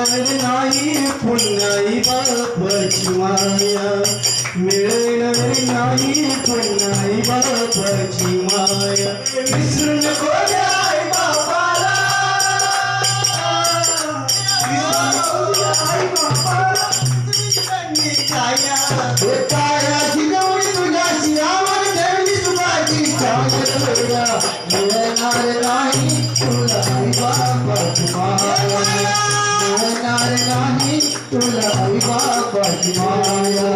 मिळणार नाही पुन्हा आई बापाची माया, मिळणार नाही पुन्हा आई बापाची माया. विसरू नको रे आई बापाला, विसरू नको रे आई बापाला, तुझी काया कायाची गवळी तुझ्याची आवड देवी सुखाची छाया. मिळणार नाही तुला आई बापाची माया, मिळणार नाही तुला आई बापाची माया,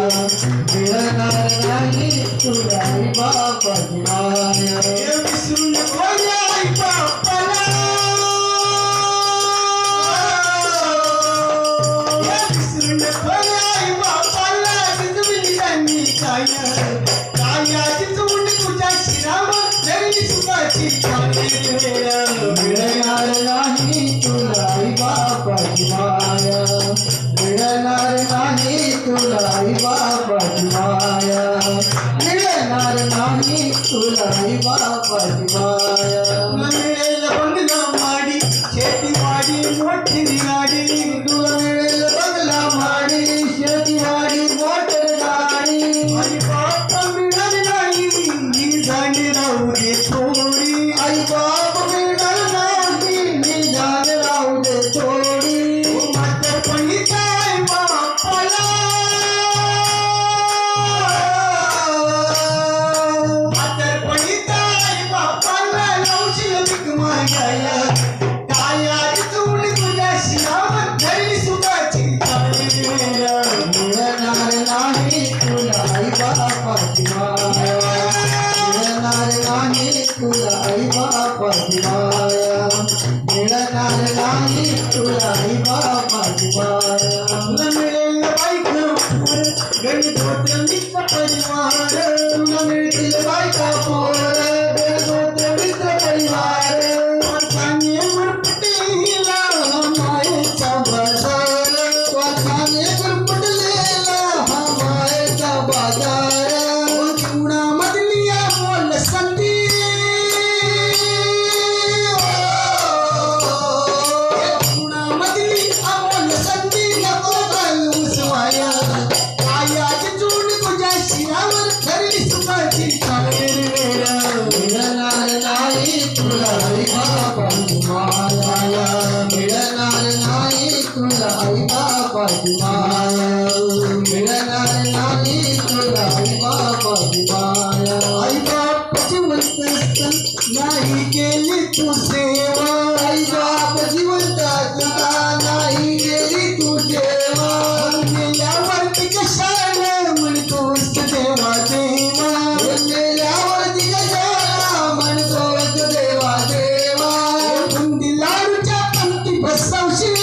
मिळणार नाही तुला आई बापाची माया. विसरू नको रे आई बापाला, विसरू नको रे आई बापाला, तुझी काया कायाची चुंडी तुझ्या शिरावर देवी सुखाची छाया. मिळणार नाही तुला आई बापाची माया, मिळणार नाही तुला आई बापाची माया, मिळणार नाही तुला आई बापाची माया. मिळेल बंगला माडी शेतीवाडी मोठी गाडी, तुला मिळेल बंगला माडी शेतीवाडी मोटर गाडी. आई बाप मिळणार नाही मी जाणे राहू दे थोडी, आई बाप मिळणार नाही मी जाणे राहू दे थोडी. म्हातारपणी काय बापाला, म्हातारपणी काय बापाला लावशील भीक मागायला. कायाची चुंडी तुझ्या शिरावर धरली सुखाची छाया. मिळणार नाही तुला आई बापाची माया, मिळणार नाही तुला आई बापाची माया, मिळणार नाही तुला आई बापाची माया. तुला मिळेल बायका गणगोत्र मित्र परिवार, तुला मिळतील बायका पोर गणगोत्र मित्र परिवार. वाखाने गुरपटलेला मायेचा बाजार, वाखाने गुरपटलेला हा मायेचा बाजार. जीवनामधली अमोल संधी, जीवनामधली अमोल संधी नको घालूस वाया. कायाची चूड तुझ्या शिरावर धरली सुखाची छाया. मिळणार नाही तुला आई बापाची माया, मिळणार नाही तुला आई बापाची माया, मिळणार नाही तुला आई बापाची माया. आई बापाची वंत नाही केली तू सेवा, आई बाप जिवंत असता नाही केली तू सेवा. गेल्यावरती कशाला म्हणतोस देवा देवा, गेल्यावरती कशाला म्हणतोस देवा देवा. बुंदी लाडूच्या पंक्ती बसवशील,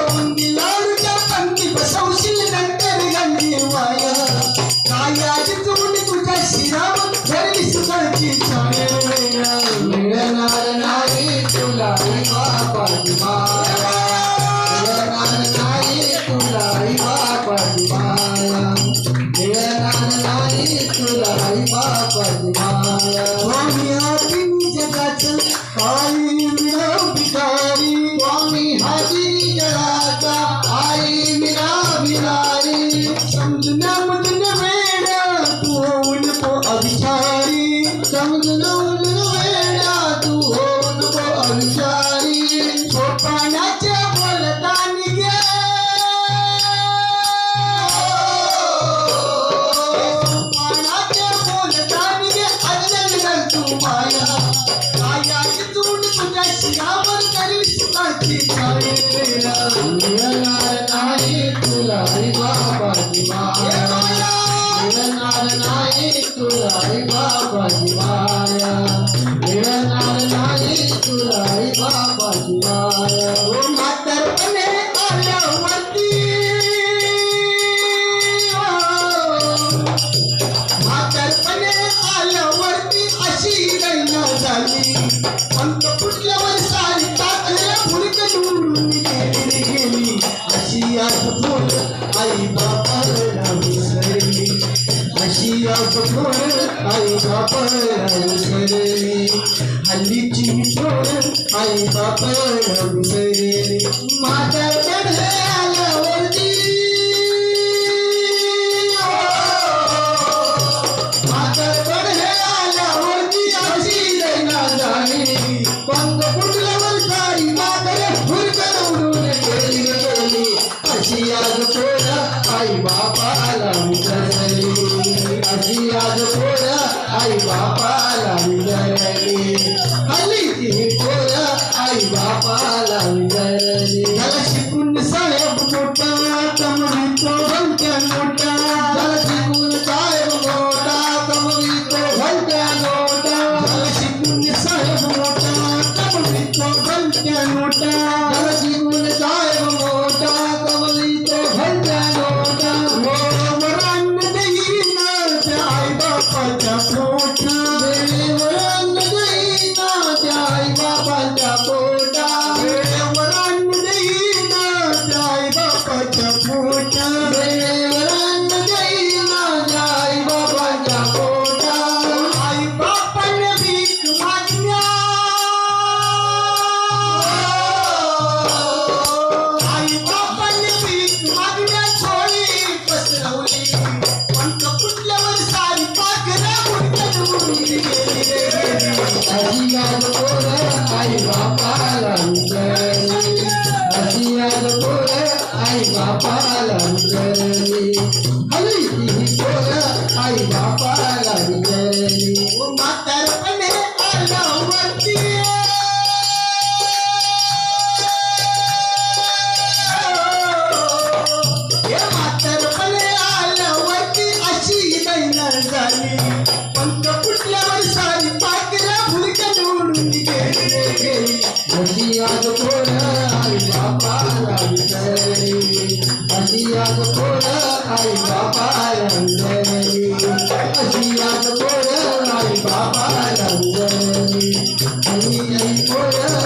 बुंदी लाडूच्या पंक्ती बसवशील नंतर गंडी वाया. कायाची चुंडी तुझ्या शिरावर धरली सुखाची छाया. मिळणार नाही तुला आई बापाची माया, मिळणार नाही तुला आई बापाची माया, मिळणार नाही तुला आई बापाची माया. स्वामी हाती जगाचं आई मीरा भिकारी, स्वामी हाती जगाचा आई मीरा भिकारी. समजण्यामधून वेड्या तू होऊ नको अविचारी, समजण्यामधून वेड्या तू होऊ नको अविचारी. सोपानाच्या बोलतानी गे, सोपानाच्या बोलतानी गे अजल घाल तू माया. कायाची चूड तुझ्या शिरावर धरली सुखाची छाया. मिळणार नाही तुला आई बापाची माया, मिळणार नाही तुला आई बापाची माया, मिळणार नाही तुला आई बापाची माया. म्हातारपणे आल्यावरती, म्हातारपणे आल्यावरती अशी गैना झाली. अंत फुटल्यावर सारी टाकल्या फुलक निवडून गेली. अशी आठवण आई बापाला विसरली, अशी आठवण आई बापाला विसरली. हल्लीची पोरं आई बापाला विसरली म्हातारपण आल्यावरती म्हातारपण आल्यावरती अशी दैना झाली पंख फुटल्यावर सारी म्हातारे हुरकन उडून गेली अशी आज पोरं आई बापाला विसरली अशी आज पोरं आई बापाला विसरली हल्लीची पोरं आई बापाला विसरली त्याला शिकून साहेब मोठा कमवितो भलत्या नोटा त्याला शिकून साहेब मोठा कमवितो भलत्या नोटा त्याला शिकून साहेब मोठा कमवितो भलत्या नोटा त्याला शिकून साहेब मोठा कमवितो भलत्या नोटा वेळेवर अन्न देईन त्या आई बापाच्या पोटा वेळेवर अन्न देईन त्या आई बापाच्या पोटा वेळेवर अन्न देईन त्या आई बापाच्या पोटा वेळेवर अन्न देईन त्या आई बापाच्या पोटा आई बापाने भीक मागण्या आई बापाने भीक मागण्या छोळी पसरवली पंख फुटल्यावर सारी पाखरं उडकन उडून गेली अशी आज पोरं आई बापाला विसरली अशी आज पोरं आई बापाला विसरली हल्लीची पोरं आई बापाला विसरली म्हातारपणे आल्यावरती म्हातारपणे आल्यावरती अशी दैना झाली पंख फुटल्यावर सारी पाखरं हुरकन उडून गेली अशी आज पोरं आई बापाला विसरली अशी आज पोरं आई बापाला विसरली अशी आज पोरं आई बापाला विसरली अशी आई पोरं